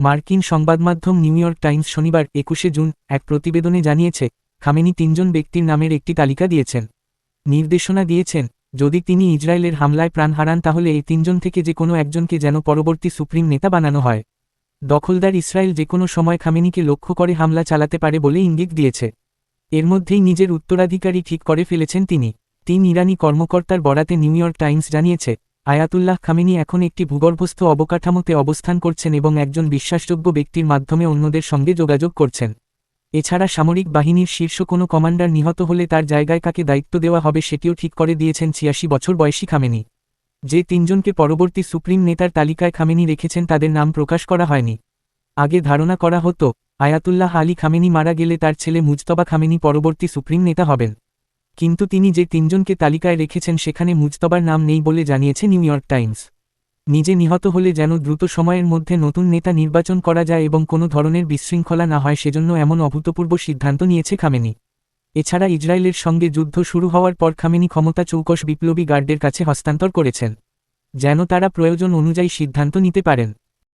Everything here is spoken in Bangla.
মার্কিন সংবাদমাধ্যম নিউ ইয়র্ক টাইমস শনিবার ২১ জুন এক প্রতিবেদনে জানিয়েছে, খামেনি ৩জন ব্যক্তির নামের একটি তালিকা দিয়েছেন। নির্দেশনা দিয়েছেন, যদি তিনি ইসরায়েলের হামলায় প্রাণ হারান তাহলে এই ৩জন থেকে যে কোনো একজনকে যেন পরবর্তী সুপ্রিম নেতা বানানো হয়। দখলদার ইসরায়েল যে কোনো সময় খামেনিকে লক্ষ্য করে হামলা চালাতে পারে বলে ইঙ্গিত দিয়েছে। এর মধ্যেই নিজের উত্তরাধিকারী ঠিক করে ফেলেছেন তিনি। ৩ ইরানি কর্মকর্তার বরাতে নিউ ইয়র্ক টাইমস জানিয়েছে, আয়াতুল্লাহ খামেনি এখন একটি ভূগর্ভস্থ অবকাঠামোতে অবস্থান করছেন এবং একজন বিশ্বাসযোগ্য ব্যক্তির মাধ্যমে অন্যদের সঙ্গে যোগাযোগ করছেন। এছাড়া সামরিক বাহিনীর শীর্ষ কোনো কমান্ডার নিহত হলে তার জায়গায় কাকে দায়িত্ব দেওয়া হবে সেটিও ঠিক করে দিয়েছেন ৮৬ বছর বয়সী খামেনি। যে ৩জনকে পরবর্তী সুপ্রিম নেতার তালিকায় খামেনি রেখেছেন তাদের নাম প্রকাশ করা হয়নি। আগে ধারণা করা হতো, আয়াতুল্লাহ আলী খামেনি মারা গেলে তার ছেলে মুজতবা খামেনি পরবর্তী সুপ্রিম নেতা হবেন। কিন্তু তিনি যে ৩জনকে তালিকায় রেখেছেন সেখানে মুজতবার নাম নেই বলে জানিয়েছে নিউ ইয়র্ক টাইমস। নিজে নিহত হলে যেন দ্রুত সময়ের মধ্যে নতুন নেতা নির্বাচন করা যায় এবং কোনো ধরনের বিশৃঙ্খলা না হয় সেজন্য এমন অভূতপূর্ব সিদ্ধান্ত নিয়েছে খামেনি। এছাড়া ইসরায়েলের সঙ্গে যুদ্ধ শুরু হওয়ার পর খামেনি ক্ষমতা চৌকস বিপ্লবী গার্ডদের কাছে হস্তান্তর করেছেন, যেন তারা প্রয়োজন অনুযায়ী সিদ্ধান্ত নিতে পারেন।